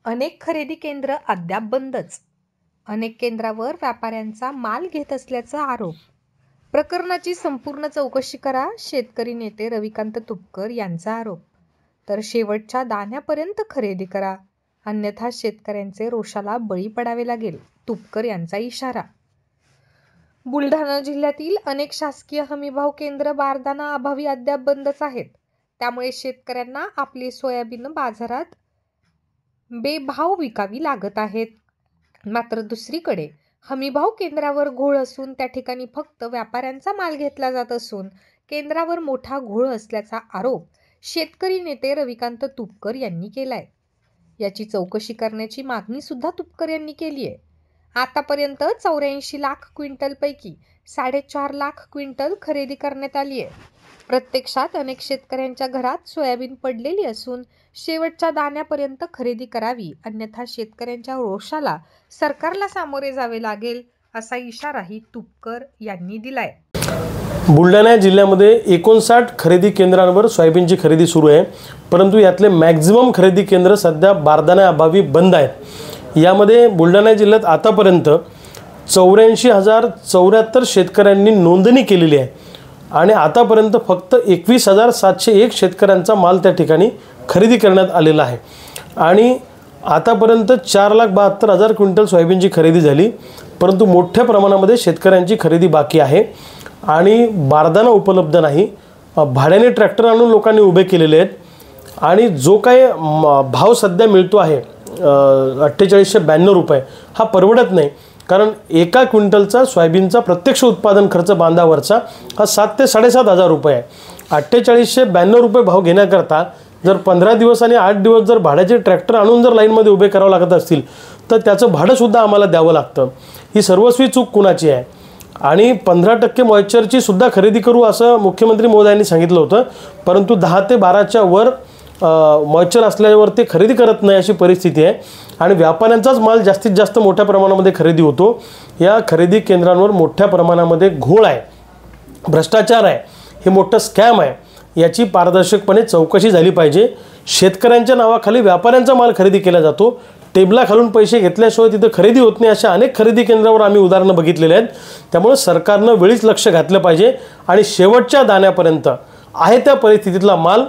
अनेक खरेदी केंद्र अद्याप बंदच. अनेक केंद्रावर व्यापाऱ्यांचा माल घेत असल्याचा आरोप. प्रकरणाची संपूर्ण चौकशी करा, शेतकरी नेते रविकांत तुपकर यांचा आरोप. तर शेवटच्या दाण्यापर्यंत खरेदी करा, अन्यथा शेतकऱ्यांचे रोषाला बळी पडावे लागेल, तुपकर यांचा इशारा. बुलढाणा जिल्ह्यातील अनेक शासकीय हमीभाव केंद्र बारदाना अभावी अद्याप बंदच आहेत. त्यामुळे शेतकऱ्यांना आपली सोयाबीन बाजारात बेभाव विकावी लागत आहेत. मात्र दुसरीकडे हमीभाव केंद्रावर घोळ असून त्या ठिकाणी फक्त व्यापाऱ्यांचा माल घेतला जात असून केंद्रावर मोठा घोळ असल्याचा आरोप शेतकरी नेते रविकांत तुपकर यांनी केलाय. याची चौकशी करण्याची मागणी सुद्धा तुपकर यांनी केली आहे. आतापर्यंत 84 लाख क्विंटल पैकी 4.5 लाख क्विंटल खरेदी करण्यात आली आहे. प्रत्यक्षात अनेक शेतकऱ्यांच्या घरात सोयाबीन पडलेली असून शेवटच्या दाण्यापर्यंत खरेदी करावी, अन्यथा शेतकऱ्यांच्या रोषाला सरकारला सामोरे जावे लागेल, असा इशाराही तुपकर यांनी दिलाय. बुलढाणा जिल्ह्यामध्ये 59 खरेदी केंद्रांवर सोयाबीनची खरेदी सुरू आहे, परंतु यातले मॅक्झिमम खरेदी केंद्र सध्या बारदाना अभावी बंद आहेत. यामध्ये बुलढाणा जिल्ह्यात आतापर्यंत 84,074 शेतकऱ्यांनी नोंदणी केलेली आहे आणि आतापर्यंत फक्त 21,701 शेतकऱ्यांचा माल त्या ठिकाणी खरेदी करण्यात आलेला आहे. आणि आतापर्यंत 4,72,000 क्विंटल सोयाबीनची खरेदी झाली, परंतु मोठ्या प्रमाणामध्ये शेतकऱ्यांची खरेदी बाकी आहे आणि बारदाना उपलब्ध नाही. भाड्याने ट्रॅक्टर आणून लोकांनी उभे केलेले आहेत आणि जो काही भाव सध्या मिळतो आहे 4892 रुपये, हा परवडत नाही. कारण एका क्विंटलचा सोयाबीनचा प्रत्यक्ष उत्पादन खर्च बांधावरचा हा 7,000 ते 7,500 रुपये आहे. 4892 रुपये भाव घेण्याकरता जर 15 दिवस आणि 8 दिवस जर भाड्याचे ट्रॅक्टर आणून जर लाईनमध्ये उभे करावं लागत असतील तर त्याचं भाडंसुद्धा आम्हाला द्यावं लागतं. ही सर्वस्वी चूक कुणाची आहे? आणि 15% मॉइश्चरची सुद्धा खरेदी करू असं मुख्यमंत्री महोदयांनी सांगितलं होतं, परंतु 10 ते 12च्या वर मॉइश्चर असल्यावर ते खरेदी करत नाही अशी परिस्थिती आहे आणि व्यापाऱ्यांचाच माल जास्तीत जास्त मोठ्या प्रमाणामध्ये खरेदी होतो. या खरेदी केंद्रांवर मोठ्या प्रमाणामध्ये घोळ आहे, भ्रष्टाचार आहे, हे मोठं स्कॅम आहे. याची पारदर्शकपणे चौकशी झाली पाहिजे. शेतकऱ्यांच्या नावाखाली व्यापाऱ्यांचा माल खरेदी केला जातो, टेबलाखालून पैसे घेतल्याशिवाय तिथं खरेदी होत नाही. अशा अनेक खरेदी केंद्रावर आम्ही उदाहरणं बघितलेली आहेत. त्यामुळे सरकारनं वेळीच लक्ष घातलं पाहिजे आणि शेवटच्या दाण्यापर्यंत आहे त्या परिस्थितीतला माल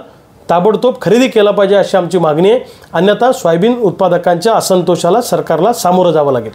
ताबडतोब खरेदी केला पाहिजे, अशी आमची मागणी आहे. अन्यथा सोयाबीन उत्पादकांच्या असंतोषाला सरकारला सामोरं जावं लागेल.